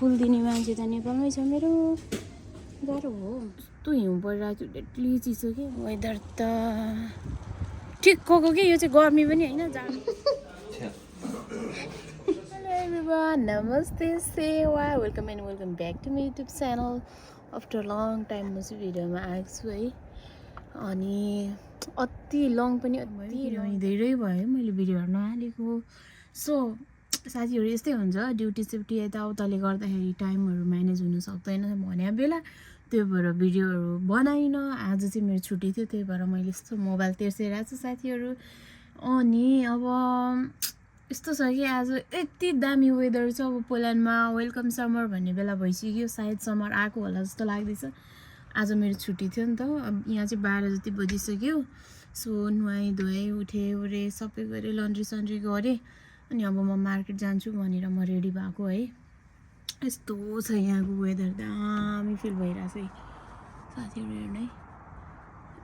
फुल दिने मान्छे त नेपालमै छ मेरो। गाह्रो हो। कस्तो हिउँ परिरहेको थियो, डेडली चिसो के वेदर त ठिक्कको के यो चाहिँ गर्मी पनि होइन जाडो। हेलो एभ्रिवान, नमस्ते सेवा, welcome and welcome back to my YouTube channel. After long time म चाहिँ भिडियोमा आएको छु है। अनि अति लङ पनि धेरै भयो मैले भिडियोहरू नहालेको। सो साथीहरू यस्तै हुन्छ, ड्युटी सिफ्टी यताउताले गर्दाखेरि टाइमहरू म्यानेज हुनु सक्दैन भने बेला, त्यही भएर भिडियोहरू बनाइन। आज चाहिँ मेरो छुट्टी थियो, त्यही भएर मैले यस्तो मोबाइल तेर्सिरहेको छु साथीहरू। अनि अब यस्तो छ कि आज यति दामी वेदर छ। अब पोल्यान्डमा वेलकम समर भन्ने बेला भइसक्यो, सायद समर आएको होला जस्तो लाग्दैछ। आज मेरो छुट्टी थियो नि त। अब यहाँ चाहिँ 12 जति बजिसक्यो। सो नुहाइ धुवाइ उठेँ ओरे सबै गरेँ, लन्ड्री सन्ड्री गरेँ। अनि अब म मार्केट जान्छु भनेर म रेडी भएको है। यस्तो छ यहाँको वेदर, दामी फिल भइरहेछ है साथीहरू। हेर्नु है,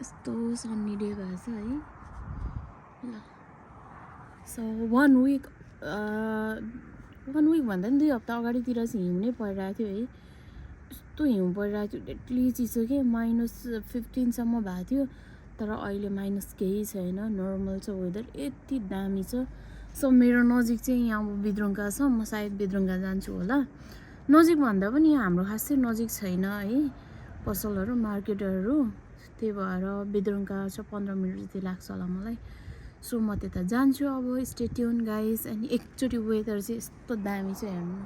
यस्तो सन्नी डे भएको छ है। ल सो वान विक भन्दा पनि 2 हप्ता अगाडितिर चाहिँ हिउँ नै परिरहेको थियो है। यस्तो हिउँ परिरहेको थियो, डेडली चिसो के -15सम्म भएको थियो। तर अहिले माइनस केही छैन, नर्मल छ वेदर, यति दामी छ। सो मेरो नजिक चाहिँ यहाँ अब बिद्रुङ्गा छ, म सायद बिद्रुङ्गा जान्छु होला। नजिक भन्दा पनि यहाँ हाम्रो खासै नजिक छैन है पसलहरू, मार्केटहरू। त्यही भएर बिद्रुङ्गा छ 15 मिनट जति लाग्छ होला मलाई। सो म त्यता जान्छु अब। Stay tune guys. अनि एकचोटि वेदर चाहिँ यस्तो दामी छ हेर्नु न।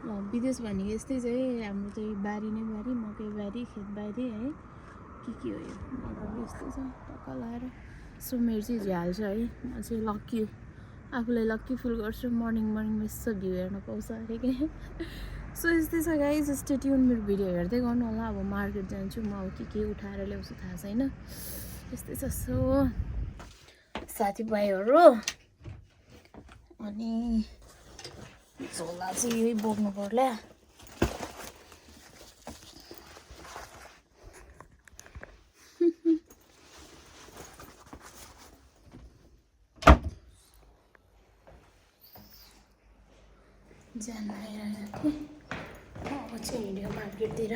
ल विदेश भनेको यस्तै छ है, हाम्रो चाहिँ बारी नै बारी, मकै बारी, खेतबारी है, के हो यो मजाले यस्तो छ टक्क लाएर। सो मेरो चाहिँ झ्याल छ है, म चाहिँ लक्की, आफूलाई लक्की फिल गर्छु। मर्निङमा यसो भ्यू हेर्न पाउँछ अरे के। सो यस्तै छ गाइस, स्टे ट्युन। मेरो भिडियो हेर्दै गर्नु होला। अब मार्केट जान्छु म, अब के उठाएर ल्याउँछु थाहा छैन, यस्तै छ। सो साथीभाइहरू, अनि झोला चाहिँ यही बोक्नु पर्ला। जानु आइरहेको थिएँ, अब चाहिँ हिँड्यो मार्केटतिर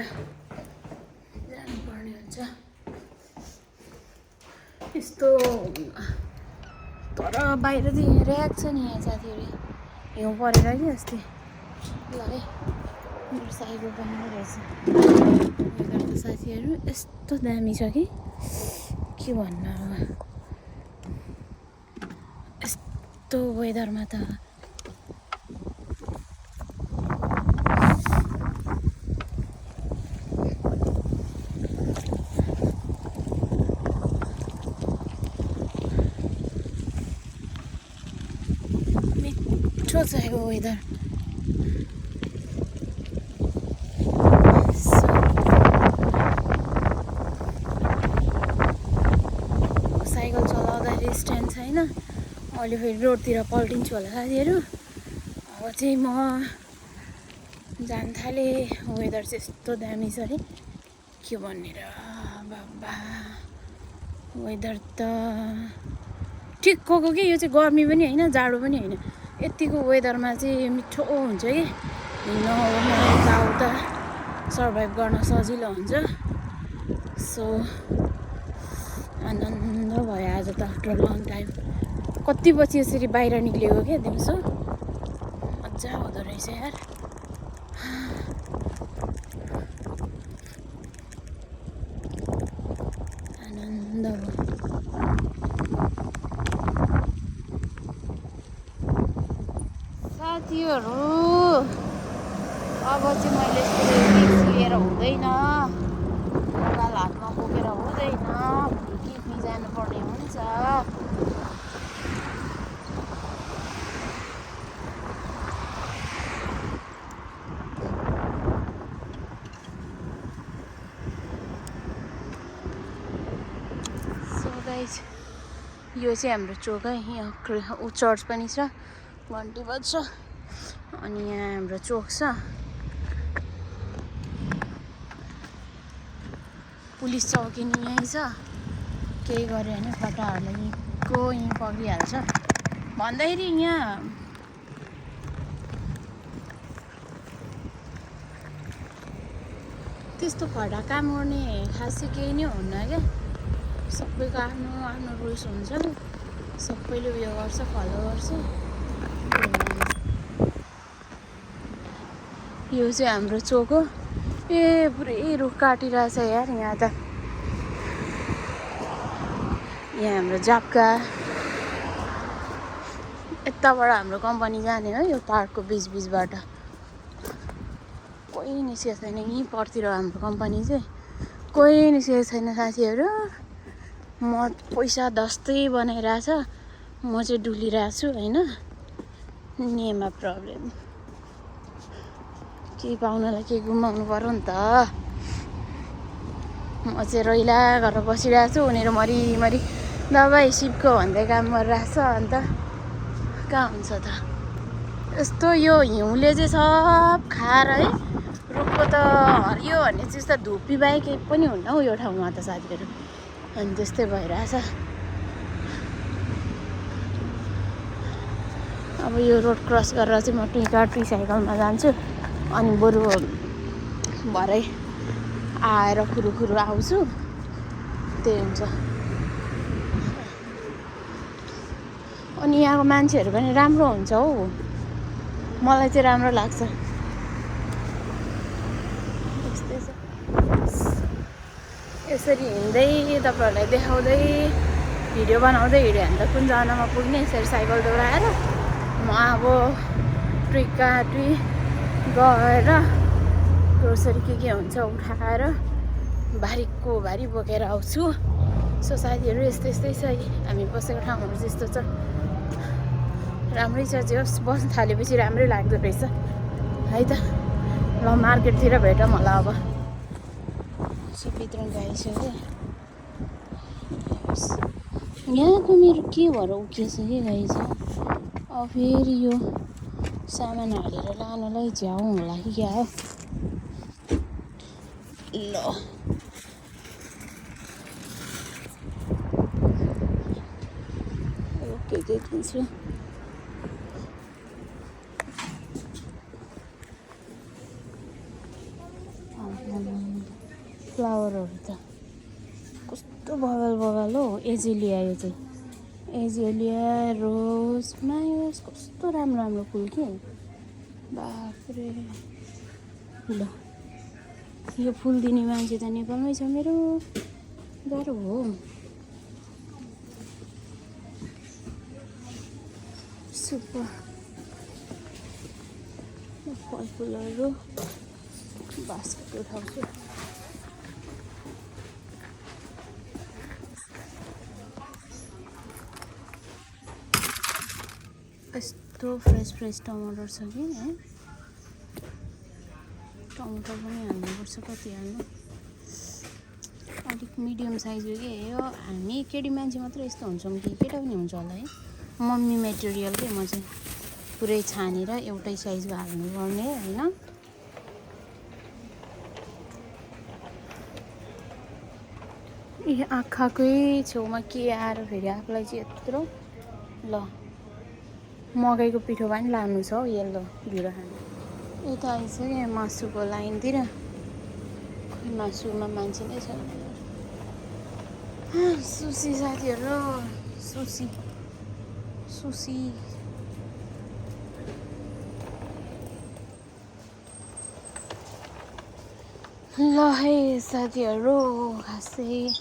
जानुपर्ने हुन्छ। यस्तो तर बाहिर चाहिँ हिँडिरहेको छ नि यहाँ साथीहरू, हिउँ परेर कि अस्ति। ल है, मेरो साइकल पनि रहेछ। वेदर त साथीहरू यस्तो दामी छ कि के भन्नु अब। यस्तो वेदरमा त मिठो छ यो वेदर। साइकल चलाउँदाखेरि स्ट्यान्ड छैन, अहिले फेरि रोडतिर पल्टिन्छु होला साथीहरू। अब चाहिँ म जान थालेँ। वेदर चाहिँ यस्तो दामी छ है, के भन्ने र बाबा। वेदर त ठिक्कको के यो चाहिँ गर्मी पनि होइन जाडो पनि होइन, यतिको वेदरमा चाहिँ मिठो हुन्छ कि हिँड्न यताउता सर्भाइभ गर्न सजिलो हुन्छ। सो आनन्द भयो आज त आफ्टर लङ टाइम। कति पछि यसरी बाहिर निक्लेको क्या दिउँसो, मजा हुँदो रहेछ यार। आनन्द भयो साथीहरू। अब चाहिँ मैले यस्तो रिक्स लिएर हुँदैन, मोबाइल हातमा बोकेर हुँदैन, किफ्नी जानुपर्ने हुन्छ। सो गाइस, यो चाहिँ हाम्रो चोक है, यहाँ चर्च पनि छ, घन्टी बज्छ। अनि यहाँ हाम्रो चोक छ, पुलिस चौकी नि यहीँ छ। केही गऱ्यो भने फटाहरूलाई यहीँ पक्रिहाल्छ भन्दाखेरि यहाँ त्यस्तो खडा काम गर्ने खासै केही नै हुन्न क्या। सबैको आफ्नो आफ्नो रुल्स हुन्छ, सबैले उयो गर्छ, फलो गर्छ। यो चाहिँ हाम्रो चोक हो। ए पुरै रुख काटिरहेछ यार यहाँ त। यहाँ हाम्रो जाप्का, यताबाट हाम्रो कम्पनी जाने हो यो पार्कको बिचबिचबाट। कोही निस्केको छैन यहीँ परतिर हाम्रो कम्पनी चाहिँ, कोही निस्केको छैन साथीहरू। म पैसा दस्तै बनाइरहेछ, म चाहिँ डुलिरहेको छु होइन। नेमा प्रब्लम, केही पाउनलाई केही गुमाउनु पर्यो नि त। म चाहिँ रैला गरेर बसिरहेको छु, उनीहरू मरिमरि दबाई सिपको भन्दै काम गरिरहेछ। अन्त कहाँ हुन्छ त यस्तो, यो हिउँले चाहिँ सब खाएर है रुखको त हरियो भन्ने चिज त धुपी बाहेक केही पनि हुन्न हौ यो ठाउँमा त साथीहरू। अनि त्यस्तै भइरहेछ। अब यो रोड क्रस गरेर चाहिँ म ट्रिसाइकलमा जान्छु, अनि बरु भरे आएर खुरुखुरु आउँछु, त्यही हुन्छ। अनि यहाँको मान्छेहरू पनि राम्रो हुन्छ हौ, मलाई चाहिँ राम्रो लाग्छ। यस्तै छ, यसरी हिँड्दै तपाईँहरूलाई देखाउँदै भिडियो बनाउँदै हिँड्यो भने त कुन जग्गामा पुग्ने। यसरी साइकल दौडाएर म अब ट्री गएर ग्रोसरी के हुन्छ उठाएर भारीको भारी बोकेर आउँछु। सो साथीहरू यस्तै छ हामी बसेको ठाउँहरू जस्तो छ, राम्रै छ। जे होस् बस्न थालेपछि राम्रै लाग्दो रहेछ है त। ल मार्केटतिर भेटौँ होला अब। भित्र गइसक्यो। यहाँको मेरो के भएर उकिएछ कि गाई छ। अब फेरि यो सामान हालेर लानलाई झ्याउ होला कि क्या हो। ल ओके के किन्छु। फ्लावरहरू त कस्तो बगाल हो। एजेलिया, यो चाहिँ एजेलिया रोज मायोस, कस्तो राम्रो फुल के बाफ्रे। ल यो फुल दिने मान्छे त नेपालमै छ मेरो, गाह्रो हो। सुपर फलफुलहरू बास्केट उठाउँछु। यस्तो फ्रेस टमाटर छ कि है। टमाटर पनि हाल्नुपर्छ, कति हाल्नु, अलिक मिडियम साइजको के हो। हामी केटी मान्छे मात्रै यस्तो हुन्छौँ कि केटा पनि हुन्छ होला है। मम्मी मेटेरियल के, म चाहिँ पुरै छानेर एउटै साइजको हाल्नुपर्ने होइन। ए आँखाकै छेउमा के आएर फेरि आफूलाई चाहिँ यत्रो। ल मकैको पिठो पनि लानु छ हौ, यल्लो ढिँडो खानु। यता आइसक्यो मासुको लाइनतिर, मासुमा मान्छे नै छैन। सुसी साथीहरू, सुसी ल है साथीहरू। खासै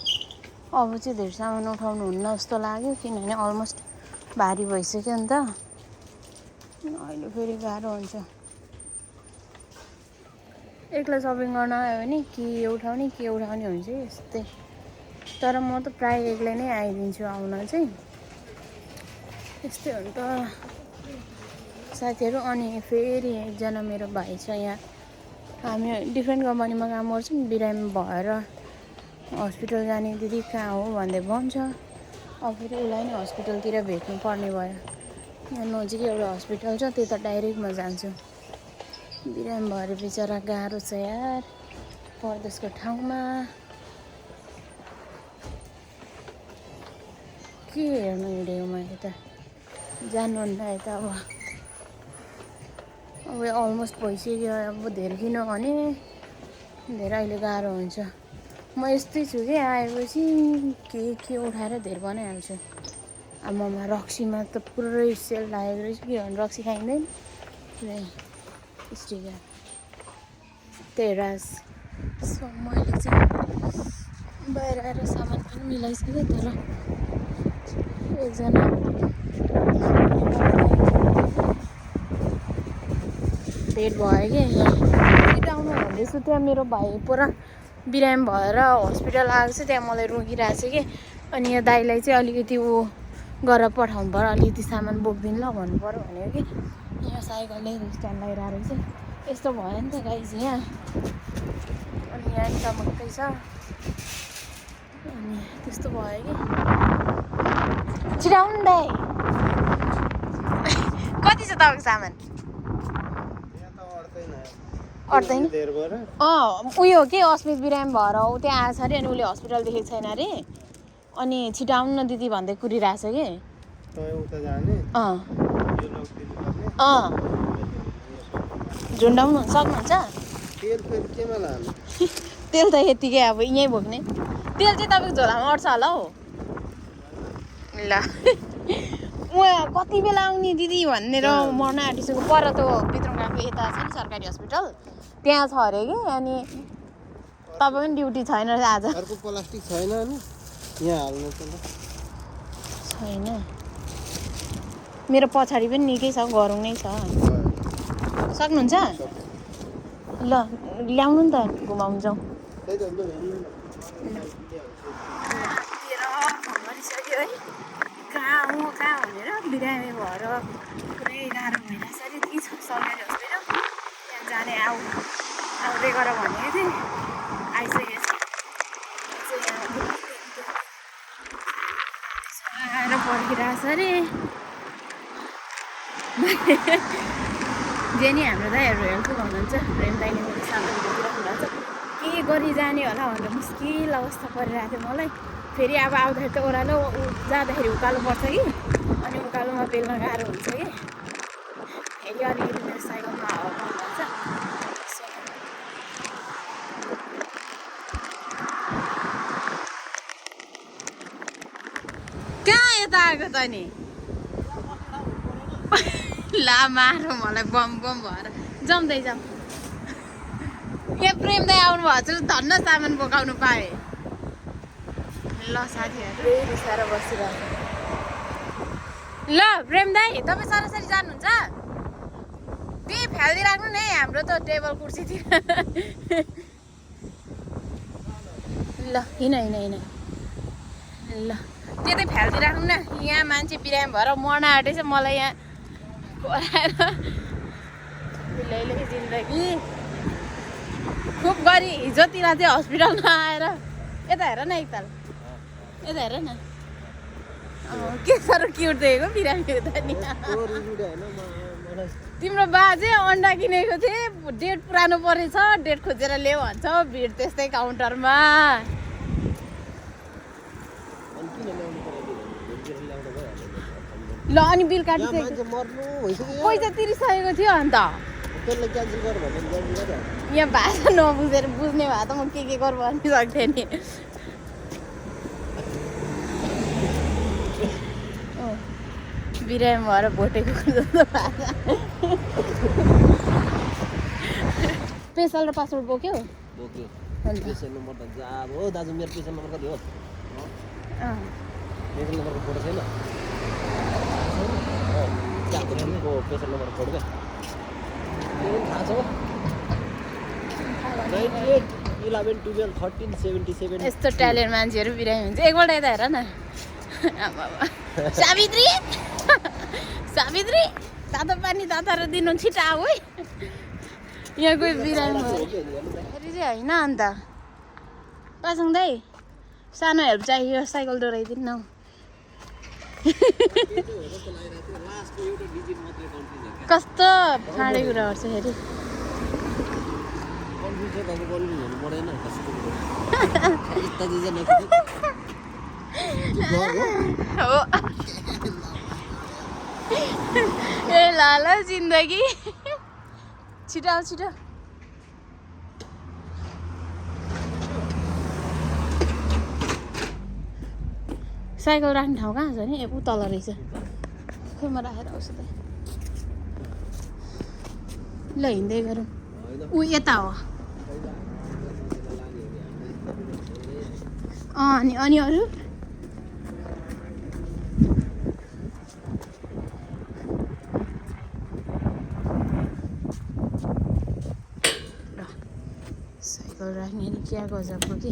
अब चाहिँ धेरै सामान उठाउनु हुन्न जस्तो लाग्यो, किनभने अलमोस्ट भारी भइसक्यो नि त। अहिले फेरि गाह्रो हुन्छ। एक्लै सपिङ गर्न आयो भने के उठाउने हुन्छ यस्तै। तर म त प्रायः एक्लै नै आइदिन्छु आउन चाहिँ, यस्तै हो नि त साथीहरू। अनि फेरि एकजना मेरो भाइ छ यहाँ, हामी डिफ्रेन्ट कम्पनीमा काम गर्छौँ। बिरामी भएर हस्पिटल जाने, दिदी कहाँ हो भन्दै भन्छ। अब फेरि उसलाई नै हस्पिटलतिर भेट्नु पर्ने भयो। यहाँ नजिकै एउटा हस्पिटल छ, त्यता डाइरेक्टमा जान्छु। बिरामी भएर बिचरा गाह्रो छ यार, परदेशको ठाउँमा के हेर्नु हिँडेको मैले त, जानुहुन्न यता। अब अलमोस्ट भइसक्यो, अब धेरै किन भने धेरै अहिले गाह्रो हुन्छ। म यस्तै छु कि आएपछि के उठाएर धेरै बनाइहाल्छु। आमामा रक्सीमा त पुरै सेल लागेको रहेछ के भन्नु रक्सी खाइँदैन स्टिकर तेरास। सो मैले चाहिँ बाहिर आएर सामान पनि मिलाइसकेँ तर एकजना भेट भयो कि छिटाउनु भन्दैछु त्यहाँ मेरो भाइ पुरा बिरामी भएर हस्पिटल आएको छ त्यहाँ मलाई रोकिरहेको छ कि अनि यो दाइलाई चाहिँ अलिकति ऊ गरेर पठाउनु पऱ्यो अलिकति सामान बोकिदिनु ल भन्नु पऱ्यो भनेको कि यहाँ साइकलले स्ट्यान्ड लगाइरहेको रहेछ यस्तो भयो नि त गाइज यहाँ अनि यहाँ चमक्कै छ अनि त्यस्तो भयो कि छिटाउनु दाइ कति छ तपाईँको सामान अट्दैन उयो के अस्मित बिरामी भएर ऊ त्यहाँ आएछ अरे अनि उसले हस्पिटल देखेको छैन अरे अनि छिटाउनु न दिदी भन्दै कुरिरहेछ कि झुन्डाउनु सक्नुहुन्छ तेल त यतिकै अब यहीँ बोक्ने तेल चाहिँ तपाईँको झोलामा अट्छ होला हौ ल उहाँ कति बेला आउने दिदी भनेर मर्न आँटिसक्यो पर त भित्र गएको यता छ नि सरकारी हस्पिटल त्यहाँ छ अरे कि अनि तपाईँ पनि ड्युटी छैन आज प्लास्टिक छैन नि यहाँ हाल्नु छैन मेरो पछाडि पनि निकै छ गरौँ नै छ सक्नुहुन्छ ल ल्याउनु नि त घुमाउनु जाउँ कहाँ भनेर बिरामी भएर पुरै गाह्रो भइरहेछ अरे त्यही छ सरकारी हस्पिटल त्यहाँ जाने आउँदै गर भनेको थिएँ आइसकेको छ आएर पर्खिरहेछ अरे जे नि हाम्रो दाइहरू हेल्पफुल हुनुहुन्छ प्रेम दाइले मेरो सामान बोकिराख्नु भएको छ के गरी जाने होला भनेर मुस्किल अवस्था परिरहेको थियो मलाई फेरि अब आउँदाखेरि त ओह्रालो जाँदाखेरि उकालो पर्छ कि अनि उकालोमा बेल्न गाह्रो हुन्छ कि फेरि अलिकति मेरो साइकलमा हावा पाउनु हुन्छ कहाँ यता आएको त नि ला मारो मलाई बम भएर जम्दै जाउँ यहाँ प्रेम दाइ आउनु भएको छ धन्न सामान बोकाउनु पाएँ ल साथीहरू बिस्तार बसिरहेको ल प्रेम दाइ तपाईँ सरसरी जानुहुन्छ त्यही फ्यालिदिइराख्नु नि हाम्रो त टेबल कुर्सीतिर ल हिँड ल त्यतै फ्यालिदिइराख्नु न यहाँ मान्छे बिरामी भएर मर्न आँटेछ मलाई यहाँ कराएर ल्याइले जिन्दगी खुब गरी हिजोतिर चाहिँ हस्पिटलमा आएर यता हेर न एकताल यता हेर न के साह्रो क्युट देखेको बिरामी हुँदा नि तिम्रो बा चाहिँ अन्डा किनेको थिएँ डेट पुरानो परेछ डेट खोजेर ल्याऊ भन्छ भिड त्यस्तै काउन्टरमा ल अनि बिल काटिसकेको पैसा तिरिसकेको थियो अन्त यहाँ भाषा नबुझेर बुझ्ने भए त म के गरौँ भन्नु सक्थेँ नि बिरामी भएर भोटेको जस्तो भाषा पेसल र पासपोर्ट बोक्यो पेसेन्ट नम्बर त जाब हो दाजु मेरो पेसेन्ट नम्बर कति हो पेसेन्ट नम्बरको फोटो छैन पेसेन्ट नम्बर फोटो क्या थाहा छ 98 11 12 13 77 यस्तो ट्यालेन्ट मान्छेहरू बिरामी हुन्छ एकपल्ट यता हेर न सावित्री सावित्री तातो पानी तातो दिनु छिटो आऊ है यहाँ कोही बिरामी फेरि चाहिँ होइन अन्त पासाङ दाइ सानो हेल्प चाहियो साइकल डोराइदिनु न कस्तो फाँडे कुरा गर्छ फेरि ए लाल जिन्दगी छिटो साइकल राख्ने ठाउँ कहाँ छ नि ऊ तल रहेछ खोइ म राखेर आउँछु त ल हिँड्दै गरौँ ऊ यता हो अनि अरू साइकल राख्ने नि क्या गजबको कि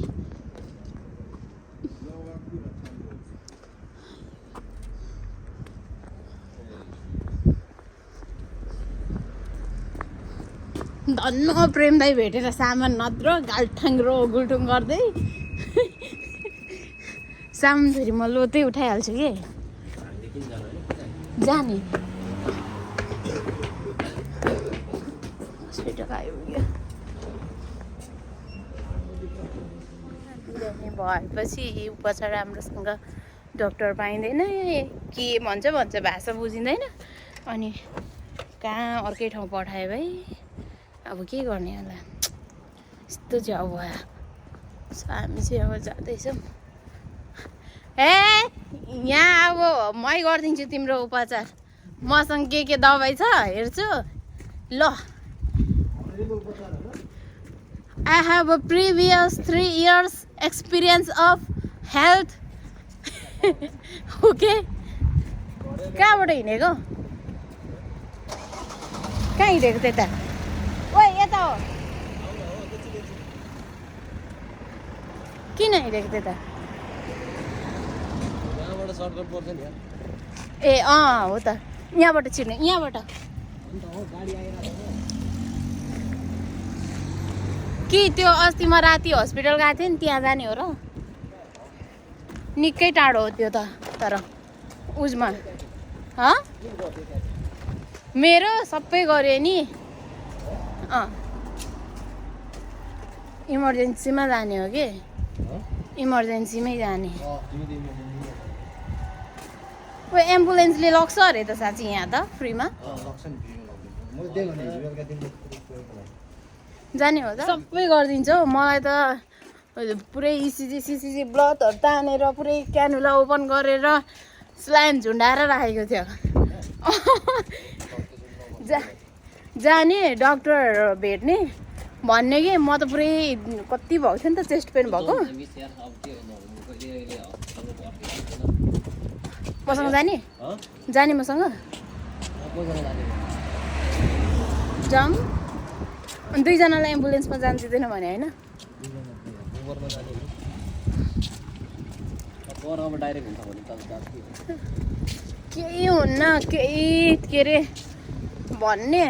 धन्न प्रेम दाई भेटेर सामान नत्र गाल्ठाङ रो गुल्टुङ गर्दै सामान फेरि म लोतै उठाइहाल्छु कि जाने हस्पिटल आइपुग्यो बिरामी भएपछि उपचार राम्रोसँग डक्टर पाइँदैन के भन्छ भाषा बुझिँदैन अनि कहाँ अर्कै ठाउँ पठायो भाइ अब के गर्ने होला यस्तो चाहिँ अब भयो हामी चाहिँ अब जाँदैछौँ यहाँ अब मै गरिदिन्छु तिम्रो उपचार मसँग के दबाई छ हेर्छु ल I have a previous 3 years experience of health okay कहाँबाट हिँडेको कहाँ हिँडेको त्यता ओइ यता हो किन हिँडेको त्यता ए हो त यहाँबाट छिर्ने यहाँबाट कि त्यो अस्ति म राति हस्पिटल गएको थिएँ नि त्यहाँ जाने हो र निकै टाढो हो त्यो त तर उजमा मेरो सबै गऱ्यो नि इमर्जेन्सीमा जाने हो कि इमर्जेन्सीमै जाने ओ एम्बुलेन्सले लग्छ अरे त साँच्ची यहाँ त फ्रीमा जाने हो त सबै गरिदिन्छ हौ मलाई त पुरै इसिजी सिसिजी ब्लडहरू तानेर पुरै क्यानुला ओपन गरेर स्लाइन झुन्डाएर राखेको थियो जाने डक्टर भेट्ने भन्ने कि म त पुरै कति भएको थियो नि त चेस्ट पेन भएको मसँग जाने मसँग जाऊँ अनि दुईजनालाई एम्बुलेन्समा जानु दिँदैन भने होइन केही हुन्न केही के अरे भन्ने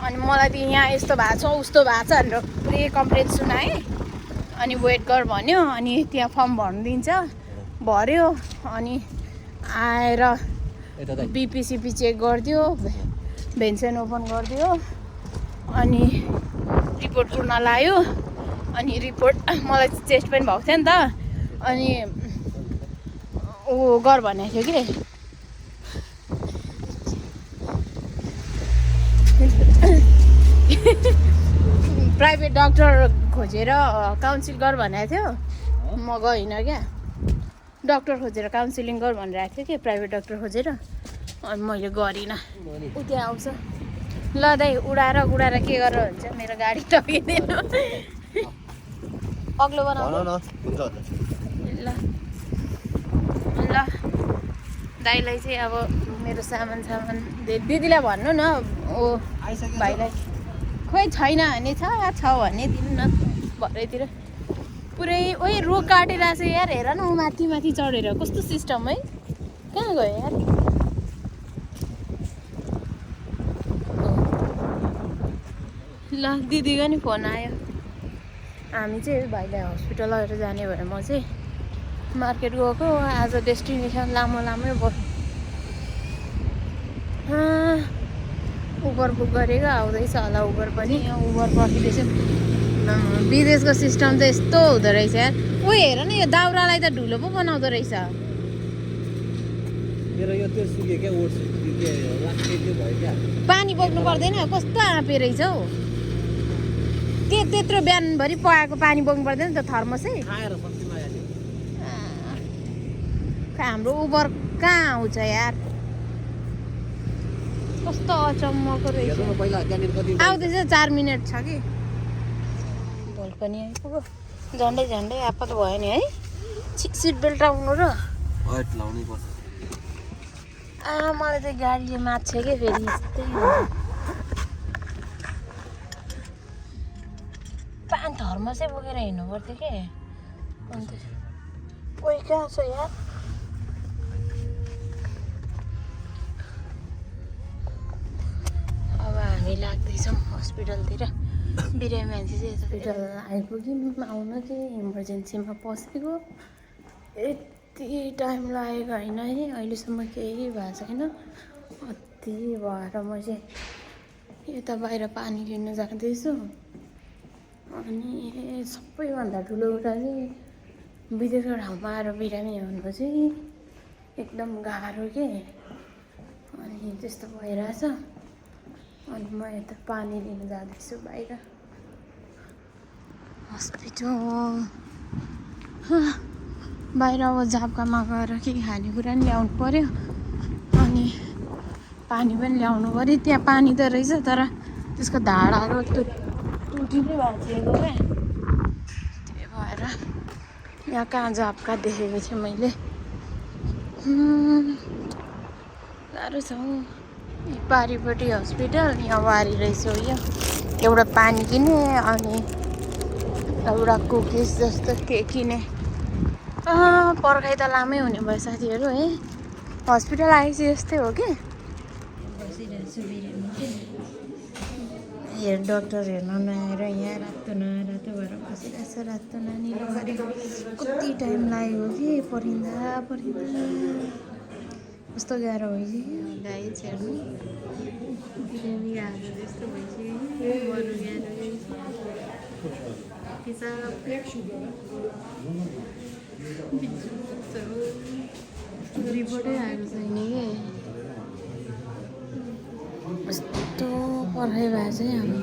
अनि मलाई त यहाँ यस्तो भएको छ उस्तो भएको छ भनेर पुरै कम्प्लेन सुनाएँ अनि वेट गर भन्यो अनि त्यहाँ फर्म भर्नु दिन्छ भर्यो अनि आएर बिपिसिपी चेक गरिदियो भेन्सन ओपन गरिदियो अनि रिपोर्ट पुर्न लायो अनि रिपोर्ट मलाई चेस्ट पेन भएको थियो नि त अनि ऊ गर भनेको थियो कि प्राइभेट डक्टर खोजेर काउन्सिल गर भनेको थियो म गइनँ क्या डक्टर खोजेर काउन्सिलिङ गर भनिरहेको थियो कि प्राइभेट डक्टर खोजेर अनि मैले गरिनँ ऊ त्यहाँ आउँछ ल दाइ उडाएर के गरेर हुन्छ मेरो गाडी टकिदिनु अग्लो बनाउनु ल दाइलाई चाहिँ अब मेरो सामान दिदीलाई भन्नु न ओ भाइलाई खोइ छैन भने छ भने दिनु न भरेतिर पुरै ओइ रुख काटिरहेको छ यार हेर न ऊ माथि चढेर कस्तो सिस्टम है कहाँ गयो यार ल दिदीको नि फोन आयो हामी चाहिँ भाइलाई हस्पिटल लगेर जाने भएर म चाहिँ मार्केट गएको आज डेस्टिनेसन लामो भयो उबर बुक गरेको आउँदैछ होला उबर पनि उबर पर्खिँदैछ विदेशको सिस्टम त यस्तो हुँदो रहेछ यार ओ हेर न यो दाउरालाई त ढुलो पो बनाउँदो रहेछ पानी बोक्नु पर्दैन कस्तो आँपे रहेछ हौ त्यत्रो बिहानभरि पकाएको पानी बोक्नु पर्दैन त थर्मसै हाम्रो उबर कहाँ आउँछ यार कस्तो अचम्मको रहेछ हेर्नु न पहिला त्यहाँनिर कति आउँदैछ 4 मिनट छ कि भोल पनि आइपुग्यो झन्डै झन्डै आपत भयो नि है सिट बेल्ट आउनु र वेट लाउनै पर्छ मलाई चाहिँ गाडीले मात्छ कि फेरि यस्तै हुन्छ पानी थर्मसै बोकेर हिँड्नु पर्थ्यो कि अन्त कोही कहाँ छ यार अब हामी लाग्दैछौँ हस्पिटलतिर बिरामी मान्छे चाहिँ हस्पिटल आइपुग्यौँ आउनु चाहिँ इमर्जेन्सीमा पसेको यति टाइम लागेको होइन है अहिलेसम्म केही भएको छैन अति भएर म चाहिँ यता बाहिर पानी लिन जाँदैछु अनि सबैभन्दा ठुलो कुरा चाहिँ विदेशको ठाउँमा आएर बिरामी हुनु चाहिँ एकदम गाह्रो के अनि त्यस्तो भइरहेछ अनि म यता पानी लिन जाँदैछु बाहिर हस्पिटल बाहिर अब झापकामा गएर के खानेकुरा पनि ल्याउनु पऱ्यो अनि पानी पनि ल्याउनु पऱ्यो त्यहाँ पानी त रहेछ तर त्यसको धाराहरू टुटिनै भाँचिएको क्या त्यही भएर यहाँ कहाँ झापका देखेको थिएँ मैले गाह्रो छ हौ पारिपट्टि हस्पिटल यहाँ वारी रहेछ यो एउटा पानी किने अनि एउटा कुकिज जस्तो के किने पर्खाइ त लामै हुने भयो साथीहरू है हस्पिटल आएपछि यस्तै हो कि बसिरहेको छु बिरामी हेर डक्टर हेर्न नआएर यहाँ रातो रातो भएर बसिरहेको छ रातो नानीले गरेको कति टाइम लाग्यो कि परिँदा कस्तो गाह्रो भइसक्यो गाइस हेर्नु बिरामी हाल्नु जस्तो भइसक्यो मर्नु गाह्रो रिपोर्टै आएको छैन कि कस्तो पर्खाइ भएको चाहिँ हाम्रो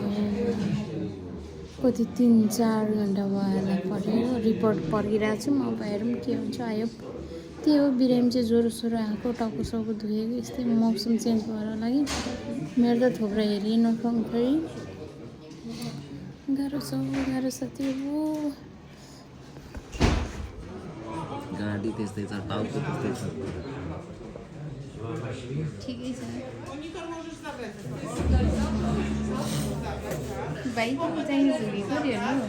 कति 3-4 घन्टा भयो पढेर रिपोर्ट पढिरहेको छु म हेरौँ के हुन्छ आयो त्यही हो बिरामी चाहिँ ज्वरो आएको टाउको साउको धुएको यस्तै मौसम चेन्ज भएर लागि मेरो त थुप्रै हेरि नपाउँ फेरि गाह्रो छ त्यो हो गाडी त्यस्तै छ टाउको त्यस्तै छ ठिकै छ बाइक चाहिँ झुकेको हेर्नु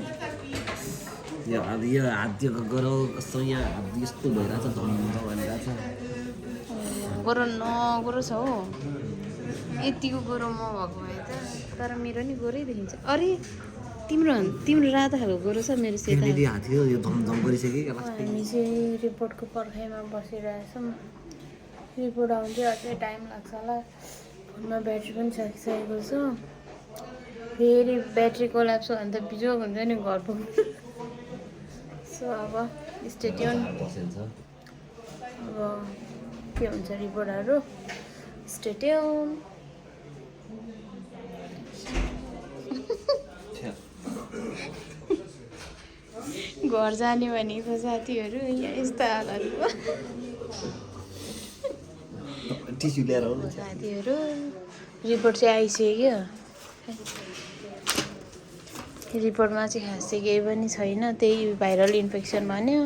यो हात त्यो गरौ कस्तो यहाँ हात यस्तो भइरहेछ धम्म भनिरहेछ गोरो नगोरो छ हो यतिको गोरो म भएको भए त तर मेरो नि गोरै देखिन्छ अरे तिम्रो रातो खालको गोरो छ मेरो सेता हात थियो यो धमधम गरिसक्यो हामी चाहिँ रिपोर्टको पर्खाइमा बसिरहेछौँ रिपोर्ट आउनु चाहिँ अझै टाइम लाग्छ होला फोनमा ब्याट्री पनि सकिसकेको छ फेरि ब्याट्री कोल्याप्स भयो भने त बिजोग हुन्छ नि घर पुग्नु सो अब स्टेट्युन अब के हुन्छ रिपोर्टहरू स्टेट्युन घर जाने भनेको साथीहरू यहाँ यस्तो हालत भयो टिस्यु ल्याएर आउनु साथीहरू रिपोर्ट चाहिँ आइसक्यो रिपोर्टमा चाहिँ खासै केही पनि छैन त्यही भाइरल इन्फेक्सन भन्यो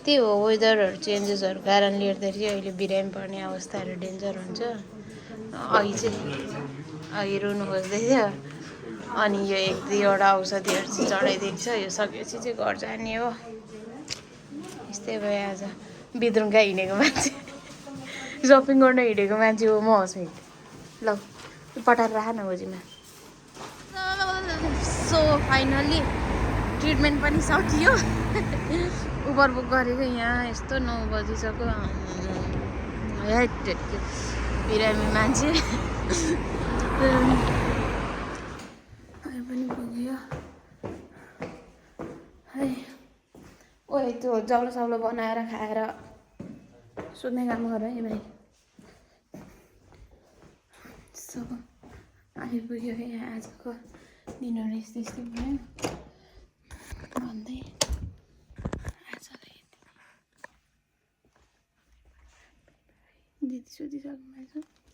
त्यही हो वेदरहरू चेन्जेसहरू कारणले गर्दाखेरि अहिले बिरामी पर्ने अवस्थाहरू डेन्जर हुन्छ अघि रुनु खोज्दै थियो अनि यो 1-2वटा औषधिहरू चाहिँ चढाइदिएको छ यो सकेपछि चाहिँ घर जाने हो यस्तै भयो आज बिद्रुङका हिँडेको मान्छे सपिङ गर्न हिँडेको मान्छे हो म हस्पिट ल पठाएर राख न गोजीमा सो फाइनल्ली ट्रिटमेन्ट पनि सकियो उबर बुक गरेको यहाँ यस्तो 9 बजिसक्यो बिरामी मान्छे पनि पुग्यो है ओए त्यो जौलो साउलो बनाएर खाएर सुत्ने काम गर है भाइ सो आइपुग्यो है आजको दिनहरू यस्तै भयो भन्दै आजलाई दिदी सोधिसक्नु भएको छ